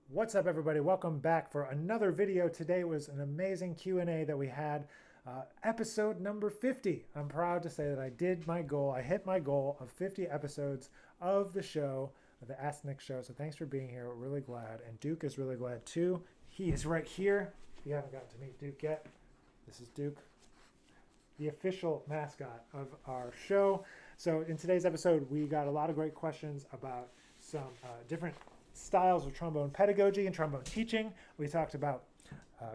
What's up, everybody? Welcome back for another video. Today was an amazing Q&A that we had, episode number 50. I'm proud to say that I did my goal. I hit my goal of 50 episodes of the show, the AskNick show. So thanks for being here. We're really glad. And Duke is really glad too. He is right here. If you haven't gotten to meet Duke yet, this is Duke, the official mascot of our show. So in today's episode, we got a lot of great questions about some different styles of trombone pedagogy and trombone teaching. We talked about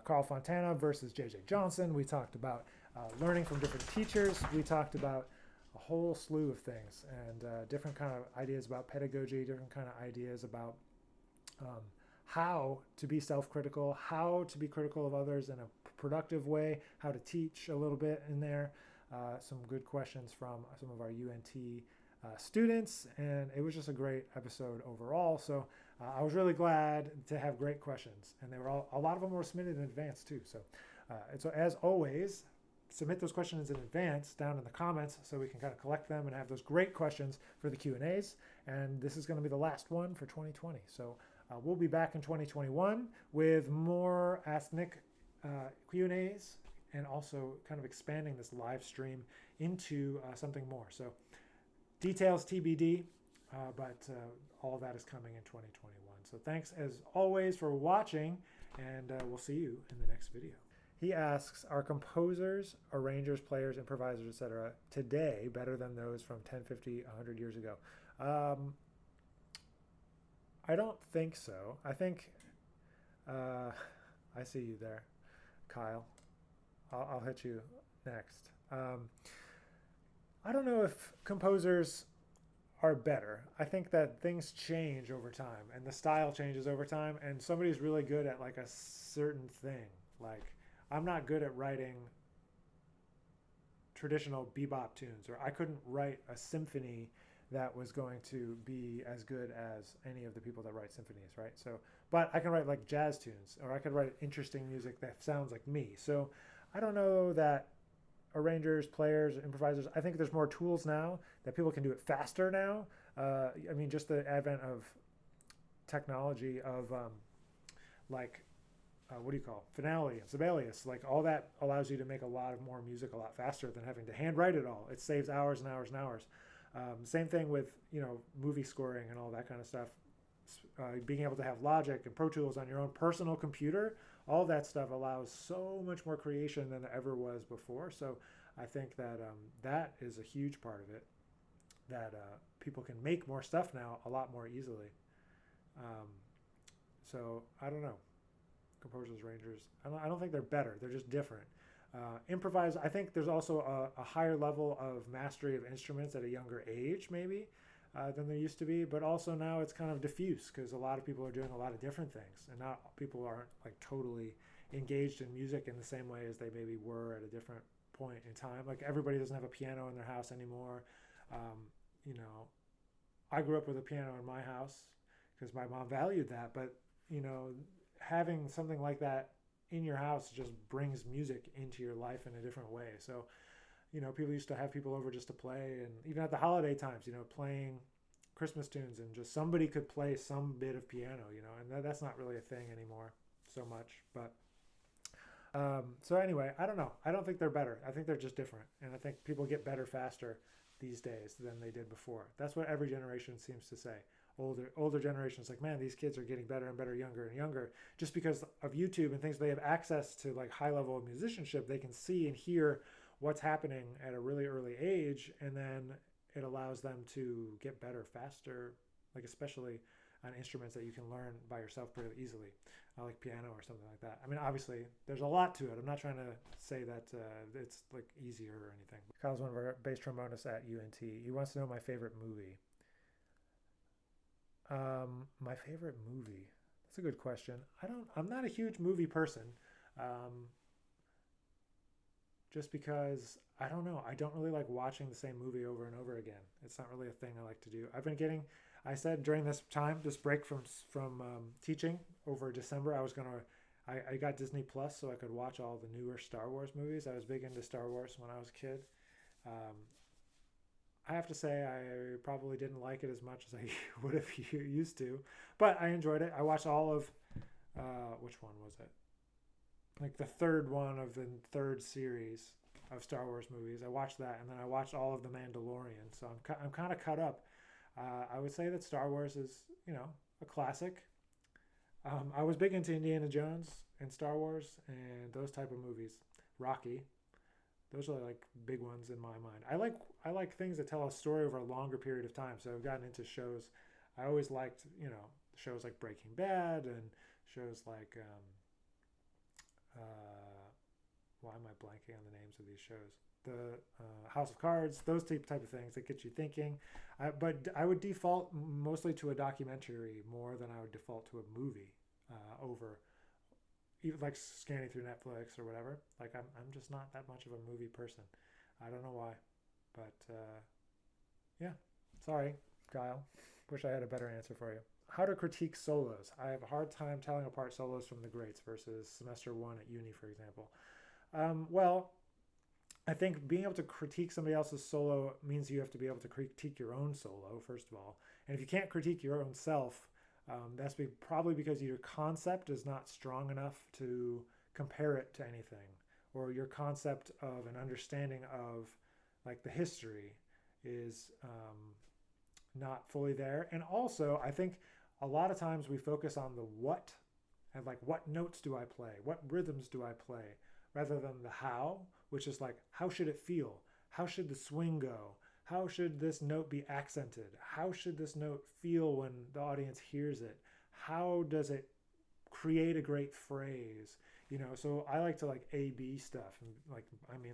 Carl Fontana versus J.J. Johnson. We talked about learning from different teachers. We talked about a whole slew of things and different kind of ideas about pedagogy, different kind of ideas about how to be self-critical, how to be critical of others in a productive way, how to teach a little bit in there. Some good questions from some of our UNT students, and it was just a great episode overall. So I was really glad to have great questions, and they were a lot of them were submitted in advance too. So, and so as always, submit those questions in advance down in the comments so we can kind of collect them and have those great questions for the Q&As. And this is going to be the last one for 2020. So we'll be back in 2021 with more Ask Nick Q&As, and also kind of expanding this live stream into something more. So details TBD, but all of that is coming in 2021. So thanks as always for watching, and we'll see you in the next video. He asks, are composers, arrangers, players, improvisers, etc. today better than those from 10, 50, 100 years ago? I don't think so. I think, I see you there, Kyle. I'll hit you next. I don't know if composers are better. I think that things change over time and the style changes over time, and somebody's really good at like a certain thing. Like, I'm not good at writing traditional bebop tunes, or I couldn't write a symphony that was going to be as good as any of the people that write symphonies, right? So, but I can write like jazz tunes, or I could write interesting music that sounds like me. So I don't know that arrangers, players, improvisers, I think there's more tools now that people can do it faster now. I mean, just the advent of technology of what do you call it? Finale and Sibelius, like all that allows you to make a lot of more music a lot faster than having to handwrite it all. It saves hours and hours and hours. Same thing with, movie scoring and all that kind of stuff. Being able to have Logic and Pro Tools on your own personal computer, all that stuff allows so much more creation than there ever was before. So I think that that is a huge part of it, that people can make more stuff now a lot more easily. So I don't know. Composers, rangers, I don't think they're better. They're just different. Improvise, I think there's also a higher level of mastery of instruments at a younger age, maybe, than there used to be. But also now it's kind of diffuse because a lot of people are doing a lot of different things, and not people aren't like totally engaged in music in the same way as they maybe were at a different point in time. Like everybody doesn't have a piano in their house anymore. You know, I grew up with a piano in my house because my mom valued that, but having something like that in your house just brings music into your life in a different way. So, people used to have people over just to play, and even at the holiday times, playing Christmas tunes, and just somebody could play some bit of piano, and that's not really a thing anymore so much. But so anyway, I don't know. I don't think they're better. I think they're just different, and I think people get better faster these days than they did before. That's what every generation seems to say. Older generations, like, man, these kids are getting better and better, younger and younger, just because of YouTube and things. They have access to like high level of musicianship. They can see and hear what's happening at a really early age, and then it allows them to get better faster, like especially on instruments that you can learn by yourself pretty easily, like piano or something like that. I mean, obviously there's a lot to it. I'm not trying to say that it's like easier or anything. Kyle's one of our bass trombonists at UNT. He wants to know my favorite movie. My favorite movie. That's a good question. I'm not a huge movie person. Um, just because I don't know. I don't really like watching the same movie over and over again. It's not really a thing I like to do. I said during this time, this break from teaching over December, I got Disney Plus so I could watch all the newer Star Wars movies. I was big into Star Wars when I was a kid. Um, I have to say I probably didn't like it as much as I would have used to, but I enjoyed it. I watched all of Which one was it? Like the third one of the third series of Star Wars movies. I watched that, and then I watched all of The Mandalorian. So I'm kind of caught up. I would say that Star Wars is, a classic. I was big into Indiana Jones and Star Wars and those type of movies. Rocky. Those are like big ones in my mind. I like things that tell a story over a longer period of time. So I've gotten into shows. I always liked, shows like Breaking Bad and shows like why am I blanking on the names of these shows? The House of Cards, those type of things that get you thinking. But I would default mostly to a documentary more than I would default to a movie over even like scanning through Netflix or whatever. Like I'm just not that much of a movie person. I don't know why, but yeah. Sorry, Kyle. Wish I had a better answer for you. How to critique solos. I have a hard time telling apart solos from the greats versus semester one at uni, for example. Well, I think being able to critique somebody else's solo means you have to be able to critique your own solo, first of all. And if you can't critique your own self, that's probably because your concept is not strong enough to compare it to anything, or your concept of an understanding of like the history is not fully there. And also, I think a lot of times we focus on the what and like what notes do I play, what rhythms do I play, rather than the how, which is like how should it feel, how should the swing go, how should this note be accented, how should this note feel when the audience hears it, how does it create a great phrase, so I like to like A-B stuff, and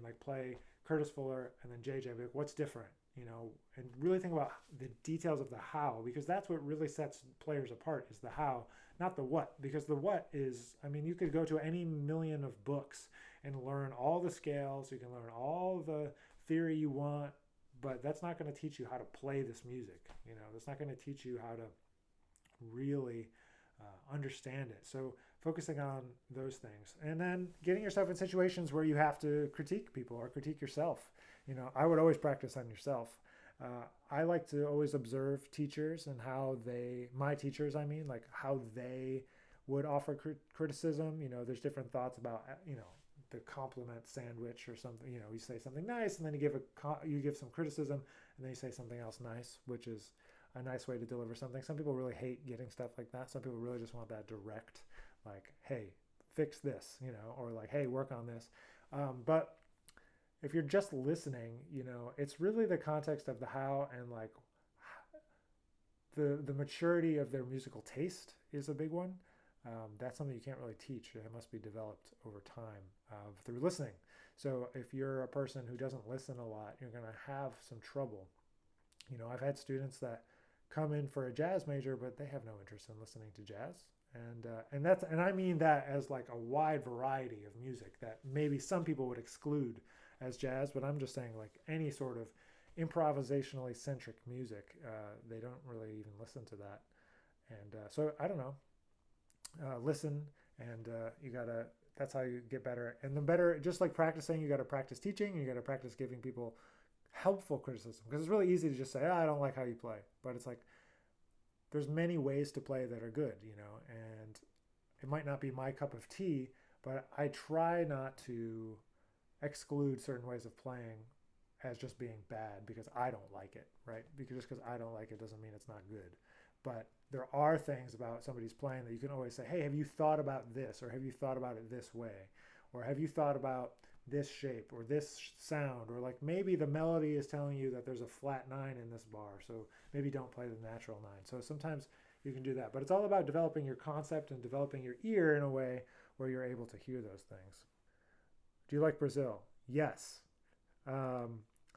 like play Curtis Fuller and then JJ, like what's different, and really think about the details of the how, because that's what really sets players apart, is the how, not the what. Because the what is, you could go to any million of books and learn all the scales, you can learn all the theory you want, but that's not going to teach you how to play this music. That's not going to teach you how to really understand it. So focusing on those things, and then getting yourself in situations where you have to critique people or critique yourself. I would always practice on yourself. I like to always observe teachers and my teachers, like how they would offer criticism. There's different thoughts about, the compliment sandwich or something. You say something nice, and then you give some criticism, and then you say something else nice, which is a nice way to deliver something. Some people really hate getting stuff like that. Some people really just want that direct, like, hey, fix this, or like, hey, work on this. But if you're just listening, it's really the context of the how, and like the maturity of their musical taste is a big one. That's something you can't really teach. It must be developed over time through listening. So if you're a person who doesn't listen a lot, you're going to have some trouble. I've had students that come in for a jazz major, but they have no interest in listening to jazz. And I mean that as like a wide variety of music that maybe some people would exclude as jazz, but I'm just saying like any sort of improvisationally centric music, they don't really even listen to that. And so I don't know. Listen, and that's how you get better. And the better, just like practicing, you got to practice teaching, and you got to practice giving people helpful criticism, because it's really easy to just say, I don't like how you play, but it's like there's many ways to play that are good, and it might not be my cup of tea, but I try not to exclude certain ways of playing as just being bad because I don't like it, right? Because I don't like it doesn't mean it's not good. But there are things about somebody's playing that you can always say, hey, have you thought about this? Or have you thought about it this way? Or have you thought about this shape or this sound? Or like maybe the melody is telling you that there's a flat 9 in this bar, so maybe don't play the natural 9. So sometimes you can do that. But it's all about developing your concept and developing your ear in a way where you're able to hear those things. Do you like Brazil? Yes. I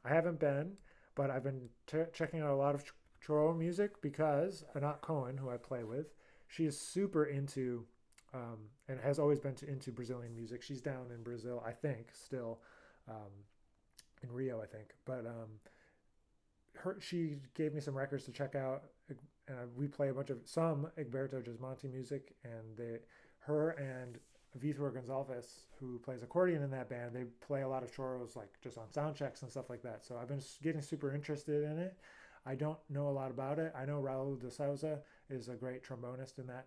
haven't been, but I've been checking out a lot of choro music because Anat Cohen, who I play with, she is super into and has always been into Brazilian music. She's down in Brazil, I think, still in Rio, I think. But she gave me some records to check out, and we play some Egberto Gismonti music, and her and Vitor Gonçalves, who plays accordion in that band, they play a lot of choros like just on sound checks and stuff like that. So I've been getting super interested in it. I don't know a lot about it. I know Raul de Souza is a great trombonist in that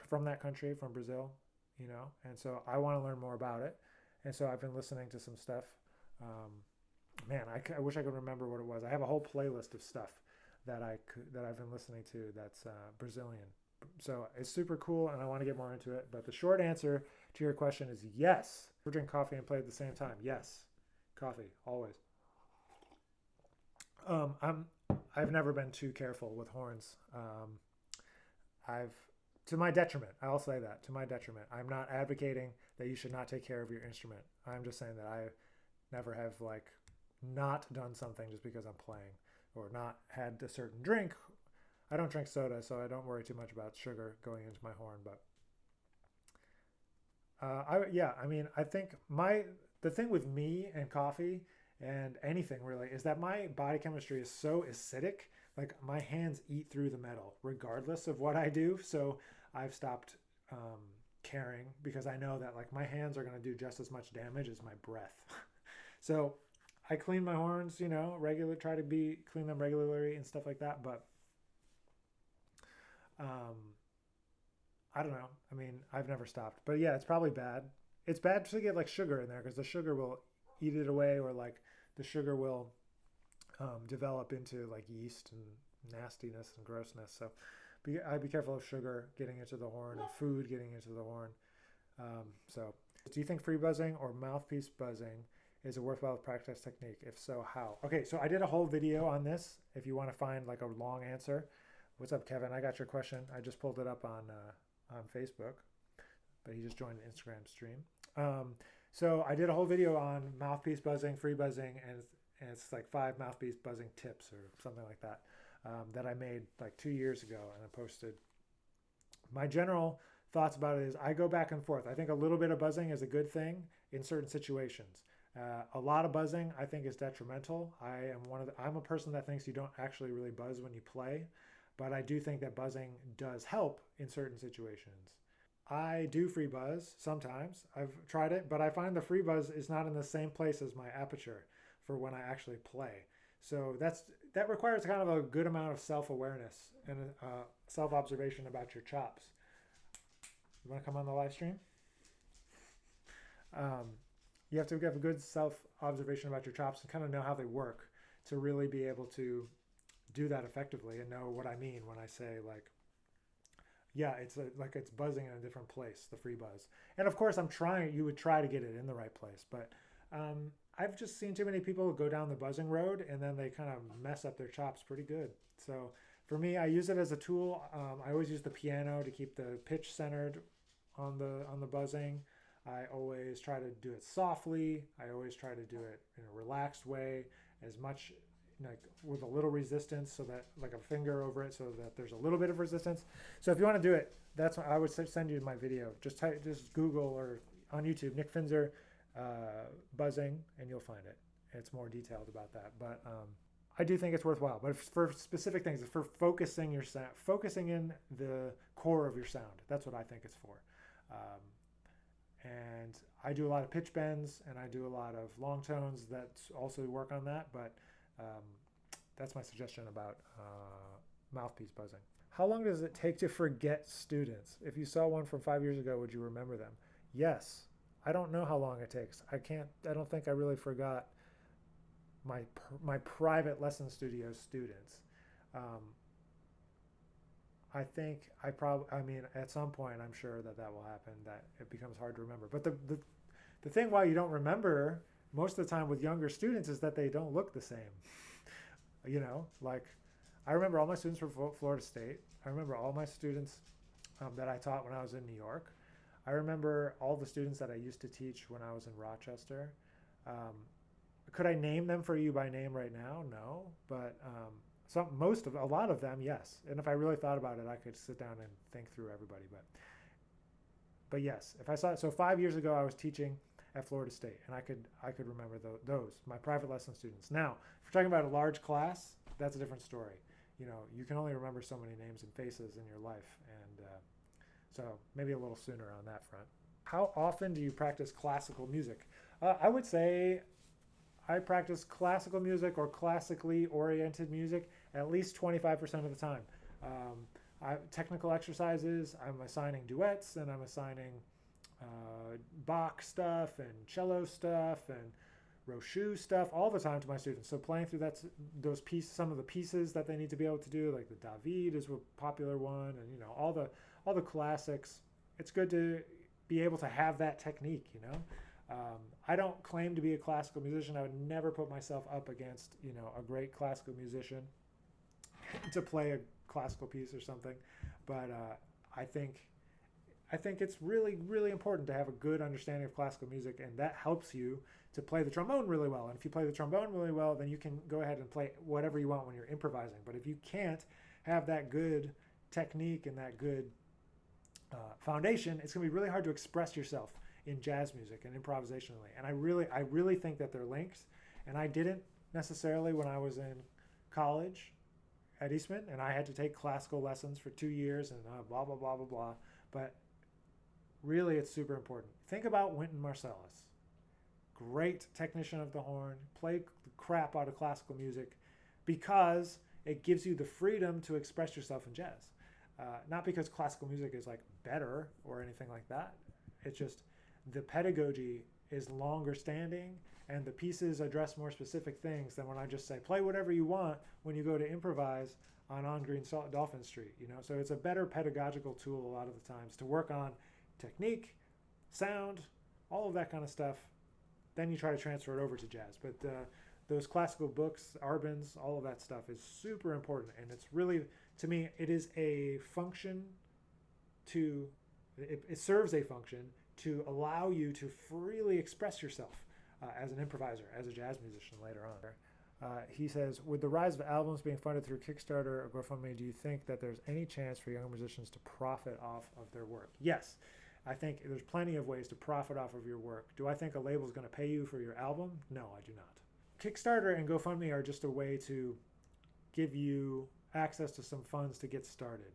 from that country, from Brazil, you know, and so I want to learn more about it. And so I've been listening to some stuff. Um, Man, I wish I could remember what it was. I have a whole playlist of stuff that I've been listening to that's Brazilian. So it's super cool, and I want to get more into it. But the short answer to your question is yes. We drink coffee and play at the same time. Yes, coffee always. I'm I've never been too careful with horns. I've to my detriment. I'll say that to my detriment. I'm not advocating that you should not take care of your instrument. I'm just saying that I never have like not done something just because I'm playing or not had a certain drink. I don't drink soda, so I don't worry too much about sugar going into my horn. But I mean, I think the thing with me and coffee and anything really is that my body chemistry is so acidic. Like my hands eat through the metal regardless of what I do. So I've stopped caring because I know that like my hands are going to do just as much damage as my breath. So I clean my horns, you know, try to clean them regularly and stuff like that. But um, I don't know. I mean, I've never stopped. But yeah, it's probably bad. It's bad to get like sugar in there because the sugar will eat it away, or like the sugar will develop into like yeast and nastiness and grossness. So I'd be careful of sugar getting into the horn and food getting into the horn. So do you think free buzzing or mouthpiece buzzing is a worthwhile practice technique? If so, how? Okay, so I did a whole video on this. If you want to find like a long answer. What's up, Kevin? I got your question. I just pulled it up on Facebook, but he just joined the Instagram stream. So I did a whole video on mouthpiece buzzing, free buzzing, and it's like 5 mouthpiece buzzing tips or something like that that I made like 2 years ago, and I posted. My general thoughts about it is I go back and forth. I think a little bit of buzzing is a good thing in certain situations. A lot of buzzing I think is detrimental. I'm a person that thinks you don't actually really buzz when you play, but I do think that buzzing does help in certain situations. I do free buzz sometimes. I've tried it, but I find the free buzz is not in the same place as my aperture for when I actually play. So that requires kind of a good amount of self-awareness and self-observation about your chops. You want to come on the live stream? You have to have a good self-observation about your chops and kind of know how they work to really be able to do that effectively and know what I mean when I say like, yeah, it's like it's buzzing in a different place, the free buzz. And of course, you would try to get it in the right place, but I've just seen too many people go down the buzzing road and then they kind of mess up their chops pretty good. So for me, I use it as a tool. I always use the piano to keep the pitch centered on the buzzing. I always try to do it softly. I always try to do it in a relaxed way, as much like with a little resistance, so that like a finger over it, so that there's a little bit of resistance. So if you want to do it, that's what I would send you my video. Just Google or on YouTube Nick Finzer buzzing, and you'll find it. It's more detailed about that, but I do think it's worthwhile. But for specific things, for focusing your sound, focusing in the core of your sound, that's what I think it's for. And I do a lot of pitch bends and I do a lot of long tones that also work on that, but that's my suggestion about mouthpiece buzzing. How long does it take to forget students? If you saw one from 5 years ago, would you remember them? Yes. I don't know how long it takes. I don't think I really forgot my private lesson studio students. I think I mean, at some point, I'm sure that will happen, that it becomes hard to remember. But the thing why you don't remember most of the time with younger students is that they don't look the same. You know, like I remember all my students from Florida State. I remember all my students that I taught when I was in New York. I remember all the students that I used to teach when I was in Rochester. Could I name them for you by name right now? No, but a lot of them, yes. And if I really thought about it, I could sit down and think through everybody. But yes, if I saw it. So 5 years ago, I was teaching at Florida State, and I could remember those, my private lesson students. Now, if we're talking about a large class, that's a different story. You know, you can only remember so many names and faces in your life, and so maybe a little sooner on that front. How often do you practice classical music? I would say I practice classical music or classically oriented music at least 25% of the time. technical exercises. I'm assigning duets, and I'm assigning Bach stuff and cello stuff and Rochu stuff all the time to my students. So playing through some of the pieces that they need to be able to do, like the David is a popular one, and all the classics. It's good to be able to have that technique. I don't claim to be a classical musician. I would never put myself up against a great classical musician to play a classical piece or something, but I think it's really, really important to have a good understanding of classical music, and that helps you to play the trombone really well. And if you play the trombone really well, then you can go ahead and play whatever you want when you're improvising. But if you can't have that good technique and that good foundation, it's going to be really hard to express yourself in jazz music and improvisationally. And I really think that they're linked. And I didn't necessarily when I was in college at Eastman, and I had to take classical lessons for 2 years and blah, blah, blah, blah, blah. But really, it's super important. Think about Wynton Marsalis. Great technician of the horn, play the crap out of classical music because it gives you the freedom to express yourself in jazz. Not because classical music is like better or anything like that. It's just the pedagogy is longer standing and the pieces address more specific things than when I just say, play whatever you want when you go to improvise on Green Dolphin Street. So it's a better pedagogical tool a lot of the times to work on technique, sound, all of that kind of stuff. Then you try to transfer it over to jazz. But those classical books, Arbans, all of that stuff is super important. And it's really, to me, it is a function it serves a function to allow you to freely express yourself as an improviser, as a jazz musician later on. He says, with the rise of albums being funded through Kickstarter or GoFundMe, do you think that there's any chance for young musicians to profit off of their work? Yes. I think there's plenty of ways to profit off of your work. Do I think a label is going to pay you for your album? No, I do not. Kickstarter and GoFundMe are just a way to give you access to some funds to get started.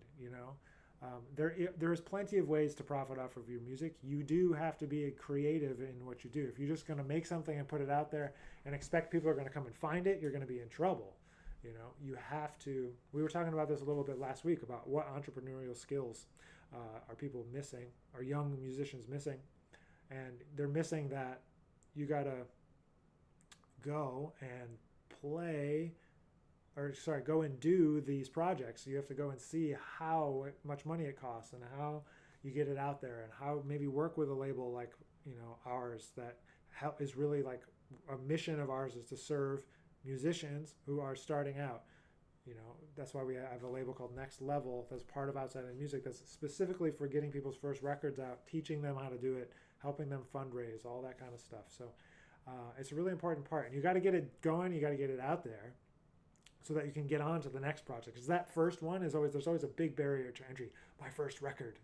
There is plenty of ways to profit off of your music. You do have to be creative in what you do. If you're just going to make something and put it out there and expect people are going to come and find it, you're going to be in trouble. You have to. We were talking about this a little bit last week about what entrepreneurial skills are people missing, are young musicians missing, and they're missing that you got to go and go and do these projects. So you have to go and see how much money it costs and how you get it out there, and how maybe work with a label like ours that is really like a mission of ours is to serve musicians who are starting out. That's why we have a label called Next Level that's part of Outside of Music that's specifically for getting people's first records out, teaching them how to do it, helping them fundraise, all that kind of stuff. So it's a really important part. And you got to get it going, you got to get it out there so that you can get on to the next project. Because that first one there's always a big barrier to entry. My first record,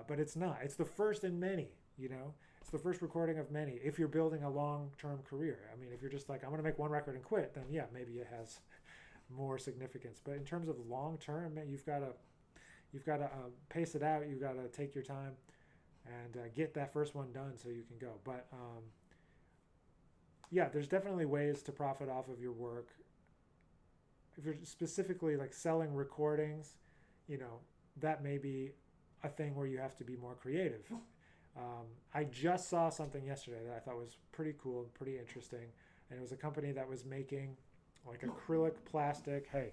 but it's not. It's the first in many, It's the first recording of many if you're building a long-term career. I mean, if you're just like, I'm going to make one record and quit, then yeah, maybe it has more significance. But in terms of long-term, you've got to pace it out. You've got to take your time and get that first one done so you can go. But yeah, there's definitely ways to profit off of your work. If you're specifically like selling recordings, that may be a thing where you have to be more creative. I just saw something yesterday that I thought was pretty cool and pretty interesting. And it was a company that was making like acrylic plastic. Hey,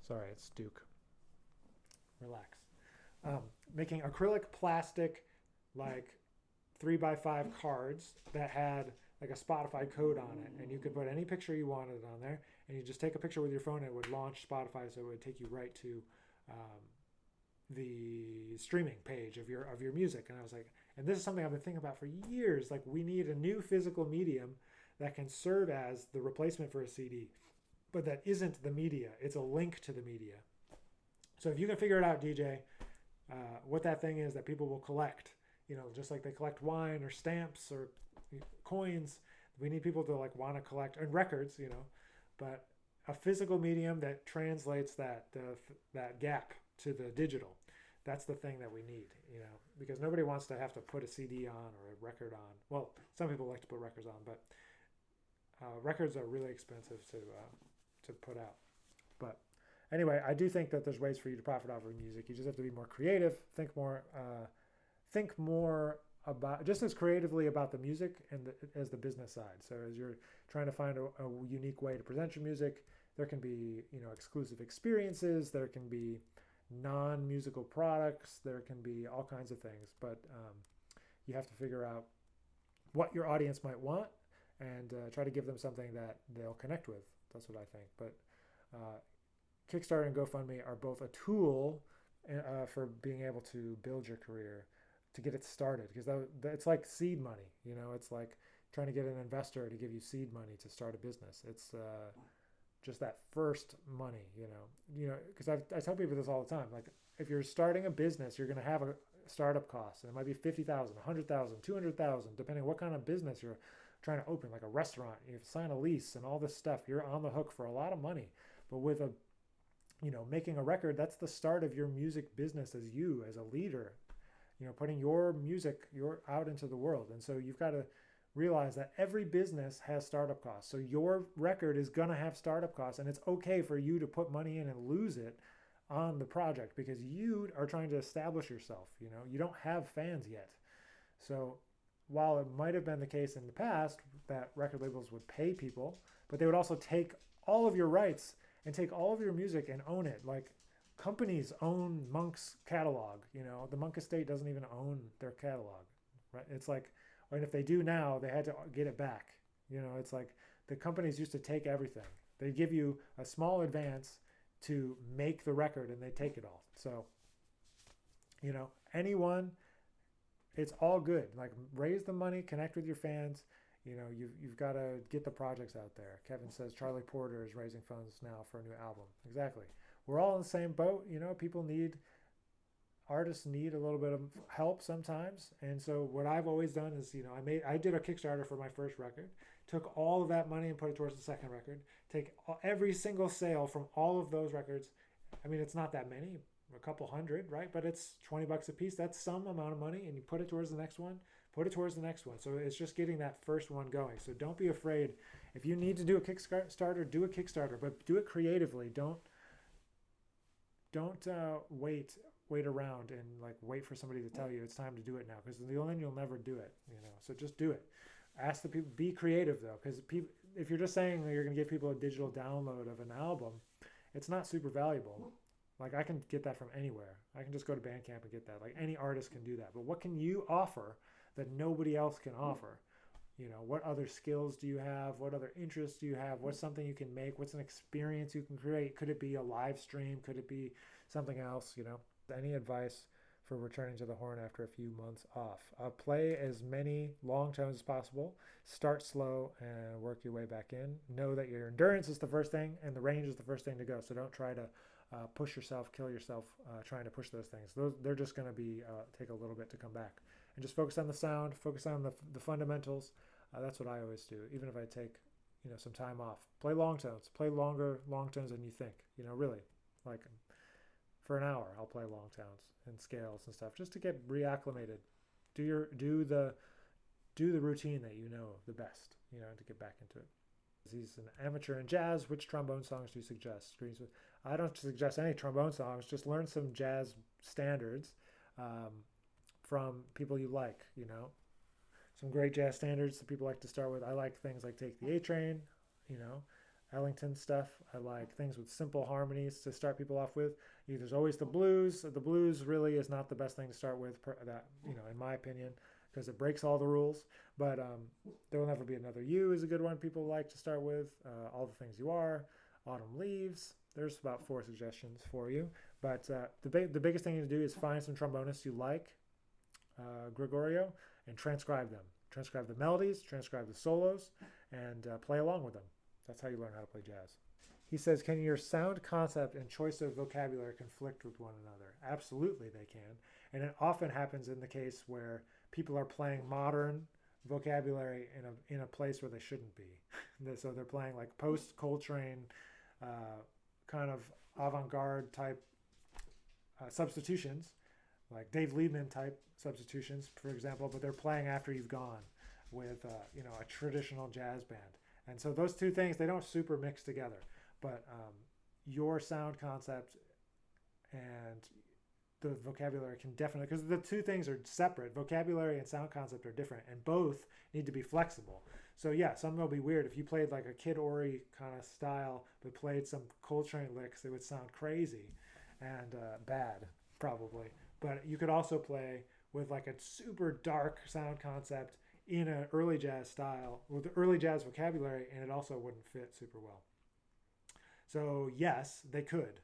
sorry, it's Duke. Relax. Making acrylic plastic, like 3x5 cards that had like a Spotify code on it. And you could put any picture you wanted on there. And you just take a picture with your phone and it would launch Spotify. So it would take you right to the streaming page of your music. And I was like, and this is something I've been thinking about for years. Like, we need a new physical medium that can serve as the replacement for a CD, but that isn't the media. It's a link to the media. So if you can figure it out, DJ, what that thing is that people will collect, just like they collect wine or stamps or coins, we need people to like want to collect, and records, but a physical medium that translates that gap to the digital. That's the thing that we need, because nobody wants to have to put a CD on or a record on. Well, some people like to put records on, but records are really expensive to put out. But Anyway, I do think that there's ways for you to profit off of music. You just have to be more creative, think more about just as creatively about the music and as the business side. So as you're trying to find a unique way to present your music, there can be exclusive experiences, there can be non-musical products, there can be all kinds of things, but you have to figure out what your audience might want and try to give them something that they'll connect with. That's what I think. But Kickstarter and GoFundMe are both a tool for being able to build your career, to get it started, because it's like seed money. It's like trying to get an investor to give you seed money to start a business. It's just that first money, because I tell people this all the time. Like, if you're starting a business, you're going to have a startup cost, and it might be $50,000, $100,000, $200,000, depending on what kind of business you're trying to open, like a restaurant. You have to sign a lease and all this stuff. You're on the hook for a lot of money. But with making a record, that's the start of your music business as a leader, putting your music out into the world. And so you've got to realize that every business has startup costs. So your record is going to have startup costs, and it's okay for you to put money in and lose it on the project because you are trying to establish yourself. You don't have fans yet. So while it might have been the case in the past that record labels would pay people, but they would also take all of your rights and take all of your music and own it. Like, companies own Monk's catalog. The Monk estate doesn't even own their catalog, right? It's like, and if they do now, they had to get it back. It's like the companies used to take everything. They give you a small advance to make the record, and they take it all. So, anyone, it's all good. Like, raise the money, connect with your fans. You've got to get the projects out there. Kevin says Charlie Porter is raising funds now for a new album. Exactly. We're all in the same boat. Artists need a little bit of help sometimes. And so what I've always done is, I did a Kickstarter for my first record, took all of that money and put it towards the second record, take every single sale from all of those records. I mean, it's not that many, a couple hundred, right? But it's $20 a piece. That's some amount of money. And you put it towards the next one, put it towards the next one. So it's just getting that first one going. So don't be afraid. If you need to do a Kickstarter, do a Kickstarter, but do it creatively. Don't wait around and wait for somebody to tell you it's time to do it now, because then you'll never do it. So just do it. Ask the people. Be creative though, because if you're just saying that you're going to give people a digital download of an album, it's not super valuable. Like, I can get that from anywhere. I can just go to Bandcamp and get that. Like, any artist can do that. But what can you offer that nobody else can offer? What other skills do you have? What other interests do you have? What's something you can make? What's an experience you can create? Could it be a live stream? Could it be something else? Any advice for returning to the horn after a few months off? Play as many long tones as possible. Start slow and work your way back in. Know that your endurance is the first thing and the range is the first thing to go. So don't try to push yourself, kill yourself trying to push those things. They're just going to be take a little bit to come back. And just focus on the sound, focus on the fundamentals. That's what I always do, even if I take some time off. Play long tones. Play longer long tones than you think. Really, like, for an hour I'll play long tones and scales and stuff just to get reacclimated. Do the routine that the best, to get back into it. He's an amateur in jazz. Which trombone songs do you suggest? I don't suggest any trombone songs. Just learn some jazz standards from people you like. Some great jazz standards that people like to start with. I like things like Take the A Train, Ellington stuff. I like things with simple harmonies to start people off with. There's always the blues. The blues really is not the best thing to start with, in my opinion, because it breaks all the rules. But There Will Never Be Another You is a good one people like to start with. All the Things You Are, Autumn Leaves. There's about 4 suggestions for you. But the biggest thing to do is find some trombonists you like, Gregorio, and transcribe them. Transcribe the melodies, transcribe the solos, and play along with them. That's how you learn how to play jazz. He says, can your sound concept and choice of vocabulary conflict with one another? Absolutely they can. And it often happens in the case where people are playing modern vocabulary in a place where they shouldn't be. So they're playing like post-Coltrane, kind of avant-garde type substitutions, like Dave Liebman type substitutions, for example, but they're playing After You've Gone with a traditional jazz band. And so those two things, they don't super mix together. But your sound concept and the vocabulary can definitely, because the two things are separate. Vocabulary and sound concept are different, and both need to be flexible. So yeah, some will be weird. If you played like a Kid Ory kind of style, but played some Coltrane licks, it would sound crazy and bad, probably. But you could also play with like a super dark sound concept in an early jazz style with early jazz vocabulary, and it also wouldn't fit super well. So yes, they could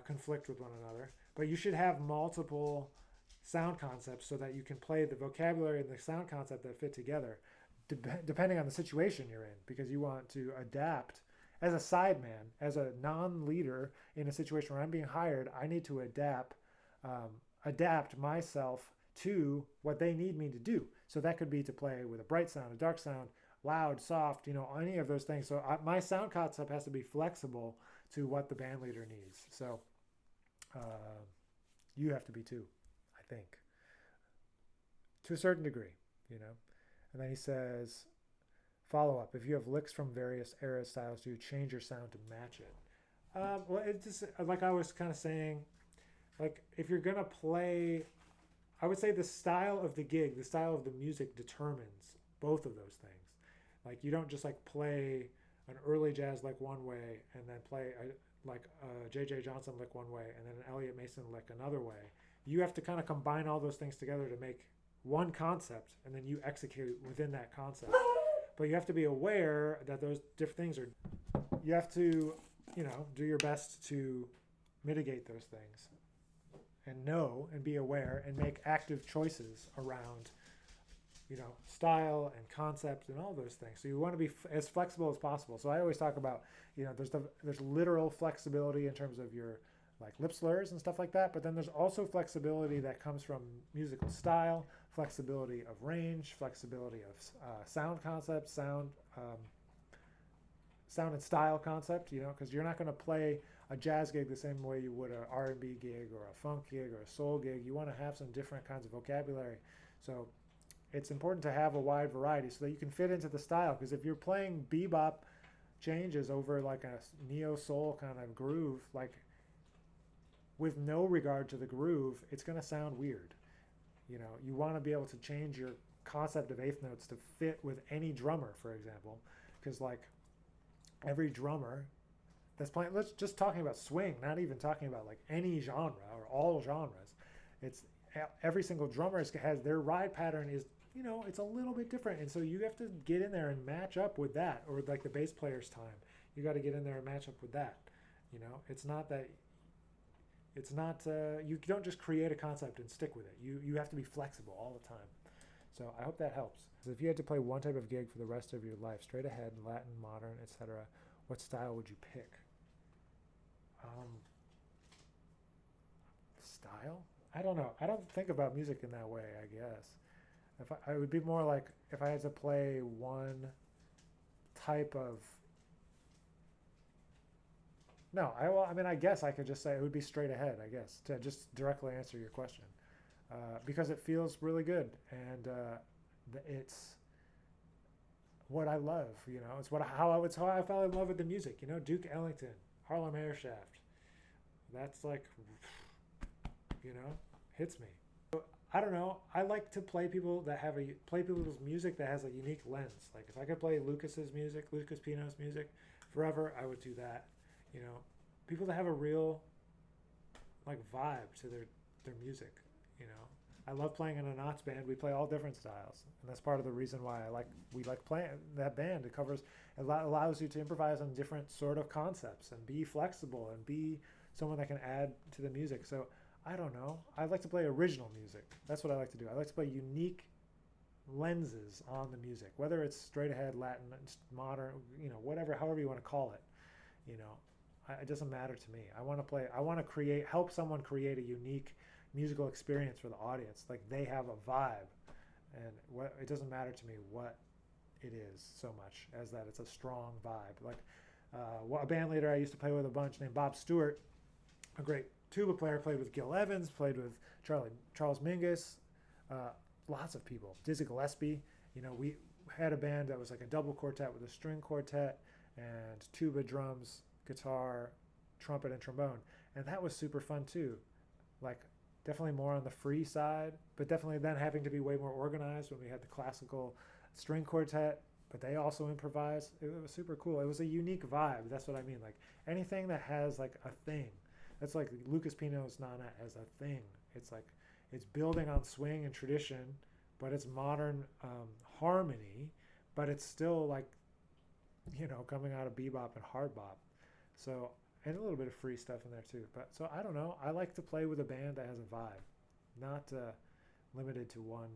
conflict with one another, but you should have multiple sound concepts so that you can play the vocabulary and the sound concept that fit together, depending on the situation you're in, because you want to adapt as a sideman, as a non-leader in a situation where I'm being hired. I need to adapt myself to what they need me to do. So that could be to play with a bright sound, a dark sound, loud, soft, any of those things. So my sound concept has to be flexible to what the band leader needs. So you have to be too, I think, to a certain degree, And then he says, follow up, if you have licks from various era styles, do you change your sound to match it? Well, it's just like I was kind of saying, like if you're going to play, I would say the style of the gig, the style of the music determines both of those things. Like you don't just like play an early jazz lick one way and then play a J.J. Johnson lick one way and then an Elliot Mason lick another way. You have to kind of combine all those things together to make one concept, and then you execute within that concept. But you have to be aware that those different things are, you have to, do your best to mitigate those things and know and be aware and make active choices around, style and concept and all those things. So you want to be as flexible as possible. So I always talk about, there's literal flexibility in terms of your like lip slurs and stuff like that, but then there's also flexibility that comes from musical style, flexibility of range, flexibility of sound concept, sound and style concept, because you're not going to play a jazz gig the same way you would an R&B gig or a funk gig or a soul gig. You want to have some different kinds of vocabulary. So it's important to have a wide variety so that you can fit into the style, because if you're playing bebop changes over like a neo soul kind of groove, like with no regard to the groove, it's going to sound weird. You want to be able to change your concept of eighth notes to fit with any drummer, for example, because like every drummer that's playing, let's just talking about swing, not even talking about like any genre or all genres. It's every single drummer has their ride pattern is, it's a little bit different. And so you have to get in there and match up with that, or like the bass player's time. You got to get in there and match up with that. It's not that, you don't just create a concept and stick with it. You have to be flexible all the time. So I hope that helps. So if you had to play one type of gig for the rest of your life, straight ahead, Latin, modern, etc., what style would you pick? Style? I don't know. I don't think about music in that way, I guess. I would be more like if I had to play one type of... No, I guess I could just say it would be straight ahead, I guess, to just directly answer your question. Because it feels really good, and it's what I love, It's how I fell in love with the music, Duke Ellington, Harlem Air Shaft. That's like, hits me. I don't know. I like to play people's music that has a unique lens. Like if I could play Lucas Pino's music forever, I would do that. People that have a real like vibe to their music. I love playing in a Knots band. We play all different styles, and that's part of the reason why we like playing that band. It allows you to improvise on different sort of concepts and be flexible and be someone that can add to the music. So I don't know. I like to play original music. That's what I like to do. I like to play unique lenses on the music, whether it's straight ahead, Latin, modern, whatever, however you want to call it. It doesn't matter to me. I want to help someone create a unique musical experience for the audience. Like they have a vibe, and it doesn't matter to me what it is so much as that it's a strong vibe. Like a band leader I used to play with a bunch named Bob Stewart, a great tuba player, played with Gil Evans, played with Charles Mingus, lots of people. Dizzy Gillespie. We had a band that was like a double quartet with a string quartet and tuba, drums, guitar, trumpet and trombone, and that was super fun too. Like definitely more on the free side, but definitely then having to be way more organized when we had the classical string quartet, but they also improvise. It was super cool. It was a unique vibe. That's what I mean. Like anything that has like a thing. That's like Lucas Pino's Nana as a thing. It's like it's building on swing and tradition, but it's modern harmony, but it's still like, you know, coming out of bebop and hard bop. So, and a little bit of free stuff in there too. But so I don't know. I like to play with a band that has a vibe, not limited to one.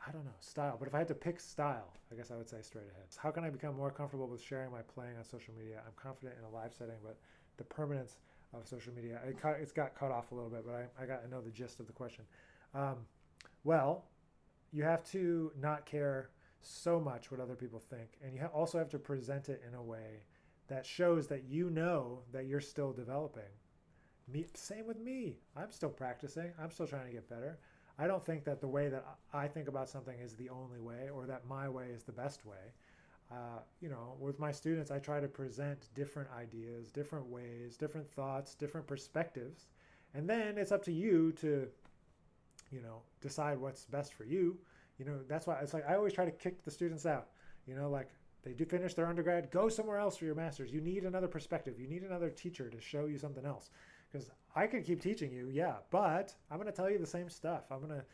I don't know, style. But if I had to pick style, I guess I would say straight ahead. How can I become more comfortable with sharing my playing on social media? I'm confident in a live setting, but the permanence of social media, it's got cut off a little bit, but I got to know the gist of the question. Well, you have to not care so much what other people think, and you also have to present it in a way that shows that you know that you're still developing. Same with me. I'm still practicing. I'm still trying to get better. I don't think that the way that I think about something is the only way, or that my way is the best way. You know, with my students, I try to present different ideas, different ways, different thoughts, different perspectives. And then it's up to you to, you know, decide what's best for you. You know, that's why it's like I always try to kick the students out. You know, like they do finish their undergrad, go somewhere else for your master's. You need another perspective. You need another teacher to show you something else. Because I could keep teaching you, yeah, but I'm going to tell you the same stuff. I'm going to,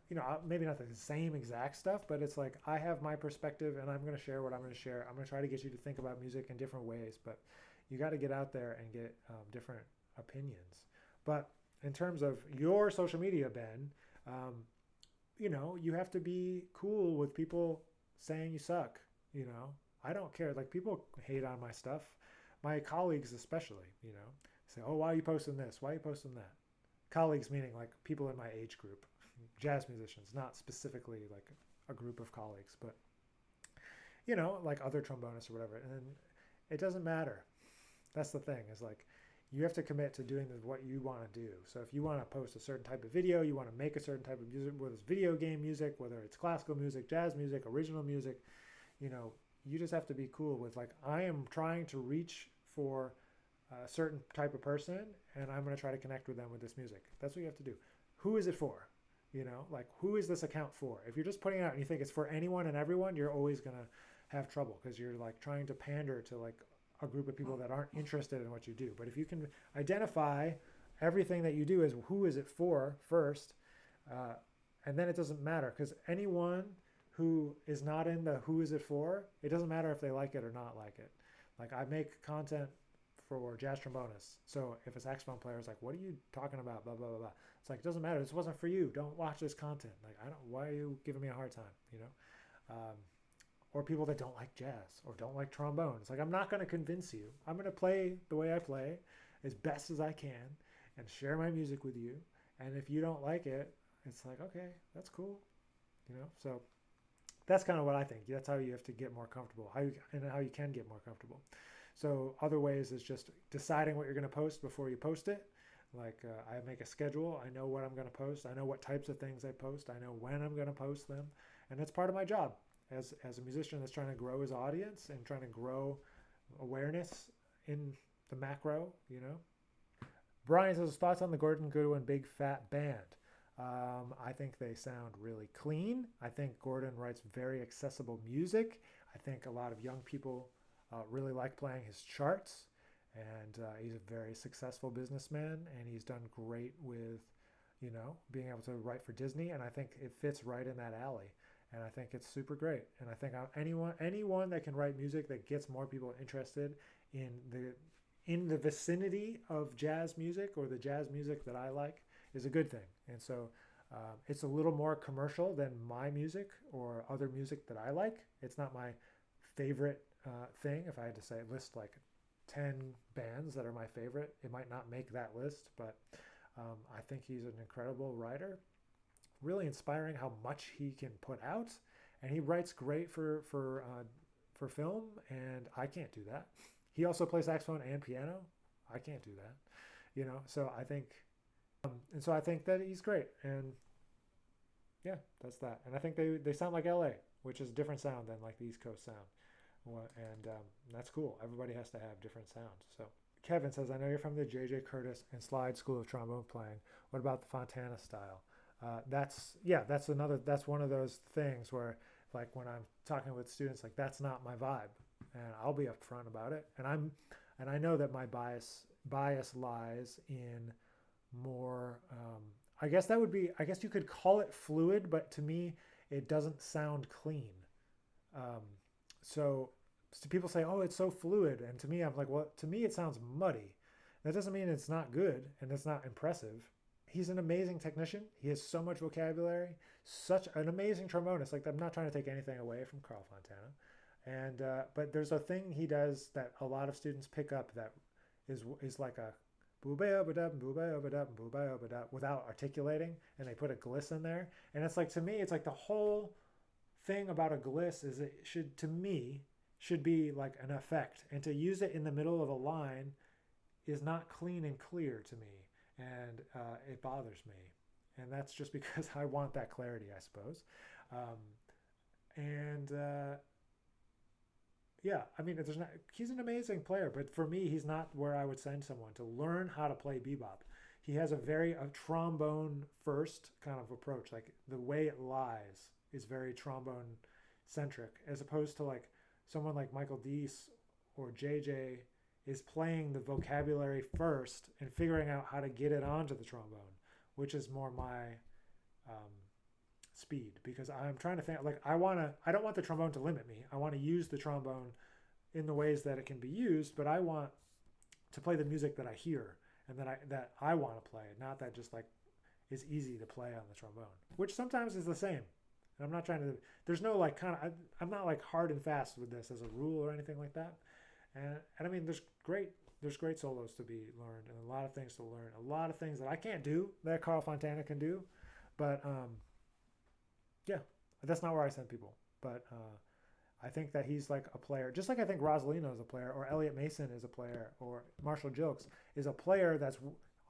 you know, maybe not the same exact stuff, but it's like I have my perspective and I'm going to share what I'm going to share. I'm going to try to get you to think about music in different ways, but you got to get out there and get different opinions. But in terms of your social media, Ben, you know, you have to be cool with people saying you suck. You know, I don't care. Like people hate on my stuff, my colleagues especially, you know, say, oh, why are you posting this? Why are you posting that? Colleagues meaning like people in my age group, jazz musicians, not specifically like a group of colleagues, but, you know, like other trombonists or whatever. And it doesn't matter. That's the thing, is like you have to commit to doing what you want to do. So if you want to post a certain type of video, you want to make a certain type of music, whether it's video game music, whether it's classical music, jazz music, original music, you know, you just have to be cool with like, I am trying to reach for a certain type of person and I'm going to try to connect with them with this music. That's what you have to do. Who is it for? You know, like who is this account for? If you're just putting it out and you think it's for anyone and everyone, you're always going to have trouble because you're like trying to pander to like a group of people that aren't interested in what you do. But if you can identify everything that you do as who is it for first, and then it doesn't matter, because anyone who is not in the who is it for, it doesn't matter if they like it or not like it. Like I make content for jazz trombonists. So if a saxophone player is like, what are you talking about? Blah, blah, blah, blah. It's like, it doesn't matter. This wasn't for you. Don't watch this content. Like, why are you giving me a hard time? You know? Or people that don't like jazz or don't like trombone. It's like, I'm not going to convince you. I'm going to play the way I play as best as I can and share my music with you. And if you don't like it, it's like, okay, that's cool. You know? So that's kind of what I think. That's how you have to get more comfortable, how you can get more comfortable. So other ways is just deciding what you're going to post before you post it. Like I make a schedule. I know what I'm going to post. I know what types of things I post. I know when I'm going to post them. And that's part of my job as a musician that's trying to grow his audience and trying to grow awareness in the macro, you know. Brian says, thoughts on the Gordon Goodwin Big Phat Band. I think they sound really clean. I think Gordon writes very accessible music. I think a lot of young people really like playing his charts, and he's a very successful businessman, and he's done great with, you know, being able to write for Disney, and I think it fits right in that alley, and I think it's super great. And I think anyone that can write music that gets more people interested in the vicinity of jazz music or the jazz music that I like is a good thing. And so it's a little more commercial than my music or other music that I like. It's not my favorite thing. If I had to say list like 10 bands that are my favorite, it might not make that list, but I think he's an incredible writer, really inspiring how much he can put out, and he writes great for film, and I can't do that. He also plays saxophone and piano. I can't do that, you know. So I think and so I think that he's great, and yeah, that's that. And I think they sound like LA, which is a different sound than like the East Coast sound. And that's cool. Everybody has to have different sounds. So Kevin says, I know you're from the J.J. Curtis and Slide School of Trombone Playing. What about the Fontana style? That's one of those things where, like, when I'm talking with students, like, that's not my vibe, and I'll be upfront about it. And I know that my bias lies in more. I guess you could call it fluid, but to me, it doesn't sound clean. Um, so people say, oh, it's so fluid. And to me, I'm like, well, to me, it sounds muddy. That doesn't mean it's not good and it's not impressive. He's an amazing technician. He has so much vocabulary, such an amazing trombonist. Like, I'm not trying to take anything away from Carl Fontana. And, but there's a thing he does that a lot of students pick up that is like a without articulating, and they put a gliss in there. And it's like, to me, it's like the whole thing about a gliss is it should be like an effect, and to use it in the middle of a line is not clean and clear to me, and it bothers me. And that's just because I want that clarity, I suppose. Yeah, I mean, he's an amazing player, but for me, he's not where I would send someone to learn how to play bebop. He has a trombone first kind of approach. Like, the way it lies is very trombone centric, as opposed to like someone like Michael Deese or JJ is playing the vocabulary first and figuring out how to get it onto the trombone, which is more my speed, because I'm trying to think, like, I don't want the trombone to limit me. I want to use the trombone in the ways that it can be used, but I want to play the music that I hear and that I want to play, not that just like is easy to play on the trombone, which sometimes is the same. And I'm not trying to, there's no like I'm not like hard and fast with this as a rule or anything like that. And I mean, there's great solos to be learned, and a lot of things to learn, a lot of things that I can't do that Carl Fontana can do. But yeah, that's not where I send people. But I think that he's like a player, just like I think Rosalino is a player, or Elliot Mason is a player, or Marshall Jilks is a player that's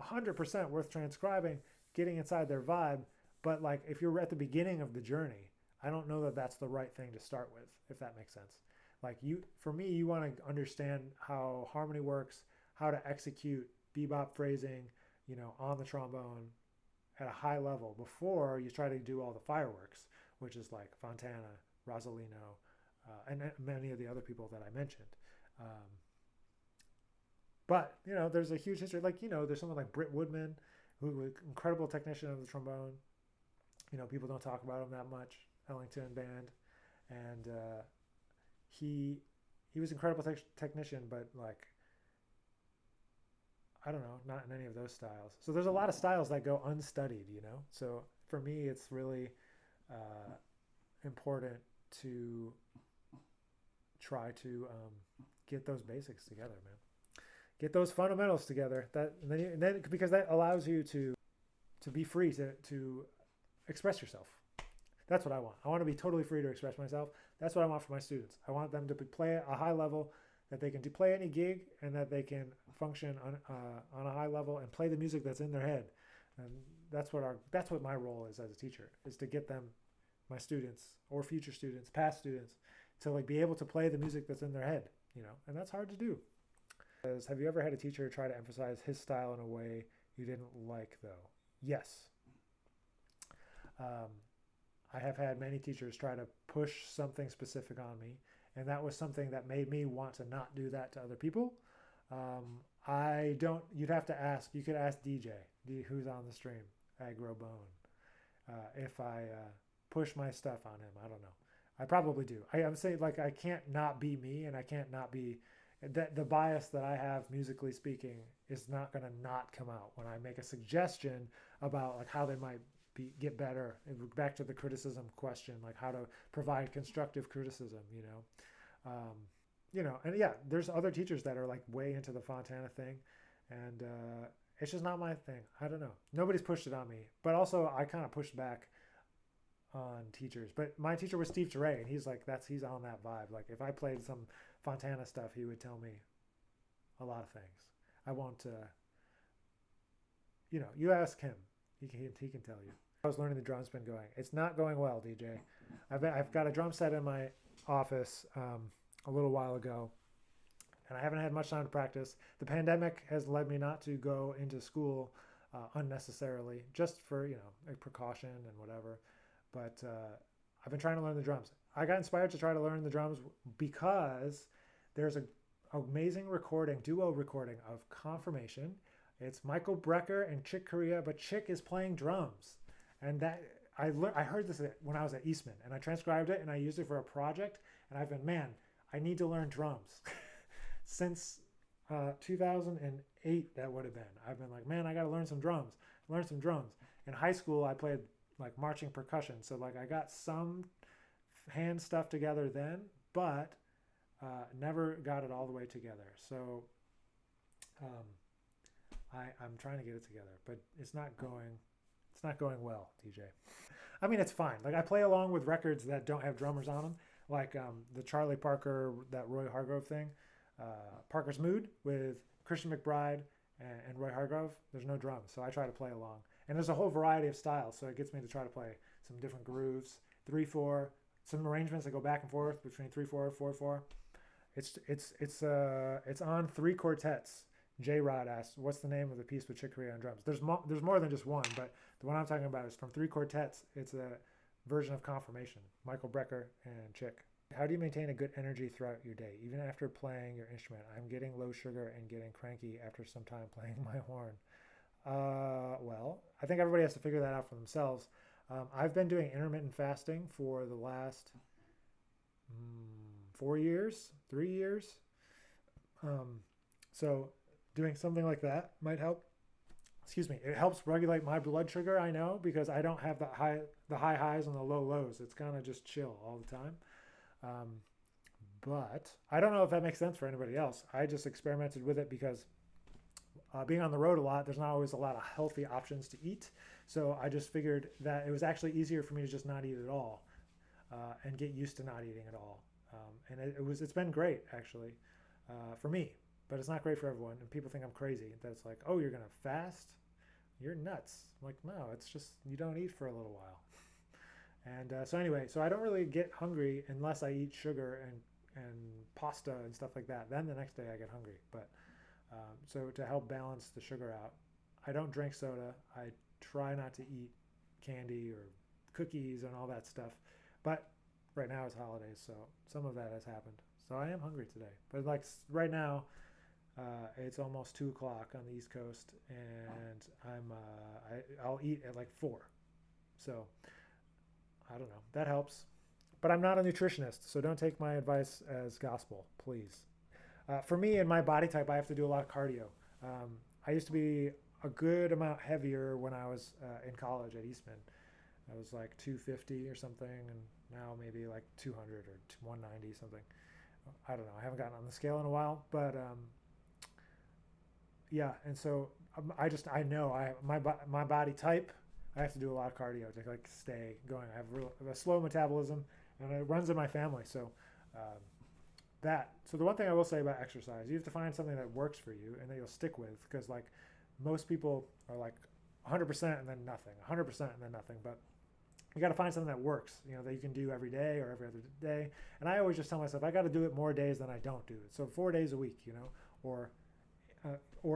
100% worth transcribing, getting inside their vibe. But like, if you're at the beginning of the journey, I don't know that that's the right thing to start with, if that makes sense. Like, for me, you want to understand how harmony works, how to execute bebop phrasing, on the trombone at a high level before you try to do all the fireworks, which is like Fontana, Rosalino, and many of the other people that I mentioned. But there's a huge history. Like, there's someone like Britt Woodman, who was an incredible technician of the trombone. People don't talk about him that much. Ellington Band, and he was an incredible technician, but like, I don't know, not in any of those styles. So there's a lot of styles that go unstudied, So for me, it's really important to try to get those basics together, man. Get those fundamentals together. Because that allows you to be free to express yourself. That's what I want. I want to be totally free to express myself. That's what I want for my students. I want them to play at a high level, that they can play any gig, and that they can function on a high level and play the music that's in their head. And that's what my role is as a teacher, is to get them, my students or future students, past students, to like be able to play the music that's in their head, and that's hard to do. Have you ever had a teacher try to emphasize his style in a way you didn't like, though? Yes. I have had many teachers try to push something specific on me, and that was something that made me want to not do that to other people. You'd have to ask, you could ask DJ, who's on the stream, Aggro Bone, if I push my stuff on him. I don't know. I probably do. I'm saying, like, I can't not be me, and I can't not be, the bias that I have musically speaking is not going to not come out when I make a suggestion about like how they might get better. And back to the criticism question, like how to provide constructive criticism, and yeah, there's other teachers that are like way into the Fontana thing, and it's just not my thing. I don't know. Nobody's pushed it on me, but also I kind of pushed back on teachers. But my teacher was Steve Teray, and he's on that vibe. Like, if I played some Fontana stuff, he would tell me a lot of things. I won't, you ask him. He can tell you. I was learning the drum spin going. It's not going well, DJ. I've got a drum set in my office a little while ago, and I haven't had much time to practice. The pandemic has led me not to go into school unnecessarily, just for, a precaution and whatever. But I've been trying to learn the drums. I got inspired to try to learn the drums because there's a amazing duo recording of Confirmation. It's Michael Brecker and Chick Corea, but Chick is playing drums. And that I heard this when I was at Eastman, and I transcribed it and I used it for a project. And I've been, man, I need to learn drums. Since 2008, that would have been. I've been like, man, I got to learn some drums. In high school, I played like marching percussion. So like I got some hand stuff together then, but never got it all the way together. So I'm trying to get it together, but it's not going well, TJ. I mean, it's fine. Like I play along with records that don't have drummers on them, like the Charlie Parker, that Roy Hargrove thing, Parker's Mood with Christian McBride and Roy Hargrove. There's no drums, so I try to play along. And there's a whole variety of styles, so it gets me to try to play some different grooves, 3/4, some arrangements that go back and forth between 3/4, 4/4. It's on 3 quartets. J Rod asked, "What's the name of the piece with Chick Corea on drums?" There's more than just one, but the one I'm talking about is from 3 quartets. It's a version of Confirmation. Michael Brecker and Chick. How do you maintain a good energy throughout your day, even after playing your instrument? I'm getting low sugar and getting cranky after some time playing my horn. Well, I think everybody has to figure that out for themselves. I've been doing intermittent fasting for the last 4 years, 3 years. So doing something like that might help. Excuse me. It helps regulate my blood sugar, I know, because I don't have the high highs and the low lows. It's kind of just chill all the time. But I don't know if that makes sense for anybody else. I just experimented with it because being on the road a lot, there's not always a lot of healthy options to eat. So I just figured that it was actually easier for me to just not eat at all and get used to not eating at all. And it's been great, actually, for me. But it's not great for everyone. And people think I'm crazy. That it's like, oh, you're going to fast? You're nuts. I'm like, no, it's just you don't eat for a little while. And so anyway, so I don't really get hungry unless I eat sugar and pasta and stuff like that. Then the next day I get hungry. But so to help balance the sugar out, I don't drink soda. I try not to eat candy or cookies and all that stuff. But right now it's holidays, so some of that has happened. So I am hungry today. But like right now, it's almost 2 o'clock on the East Coast, and I'll eat at like 4. So I don't know. That helps. But I'm not a nutritionist, so don't take my advice as gospel, please. For me and my body type, I have to do a lot of cardio. I used to be a good amount heavier when I was in college at Eastman. I was like 250 or something, and now maybe like 200 or 190 something. I don't know. I haven't gotten on the scale in a while, but yeah. And so I know my body type. I have to do a lot of cardio to like stay going. I have a slow metabolism, and it runs in my family. So So the one thing I will say about exercise, you have to find something that works for you and that you'll stick with, because like most people are like 100% and then nothing, 100% and then nothing. But you got to find something that works, that you can do every day or every other day. And I always just tell myself I got to do it more days than I don't do it. So 4 days a week, or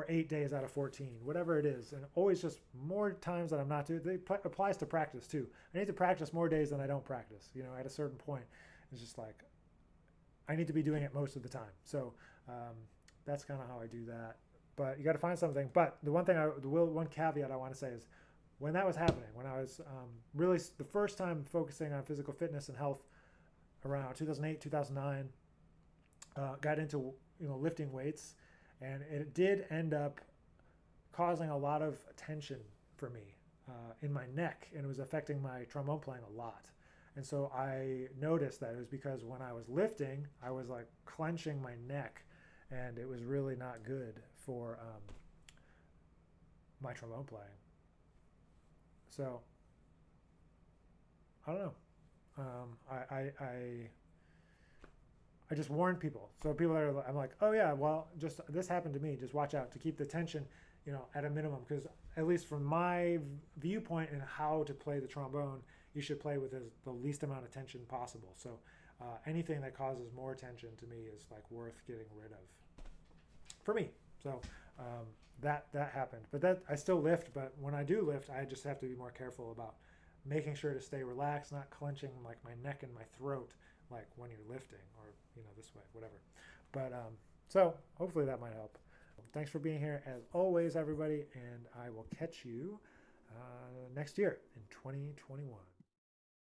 8 days out of 14, whatever it is. And always just more times that I'm not doing it. It applies to practice too. I need to practice more days than I don't practice. At a certain point, it's just like I need to be doing it most of the time. So that's kind of how I do that. But you got to find something. But the one caveat I want to say is, when that was happening, when I was really the first time focusing on physical fitness and health around 2008, 2009, got into lifting weights, and it did end up causing a lot of tension for me in my neck, and it was affecting my trombone playing a lot. And so I noticed that it was because when I was lifting, I was like clenching my neck, and it was really not good for my trombone playing. So I don't know. I just warned people. So people I'm like, oh yeah, well, just this happened to me. Just watch out to keep the tension, at a minimum, because at least from my viewpoint and how to play the trombone, you should play with the least amount of tension possible. So anything that causes more tension to me is like worth getting rid of. for me. So that happened. But that I still lift. But when I do lift, I just have to be more careful about making sure to stay relaxed, not clenching like my neck and my throat like when you're lifting, or this way, whatever. But so hopefully that might help. Thanks for being here as always, everybody, and I will catch you next year in 2021.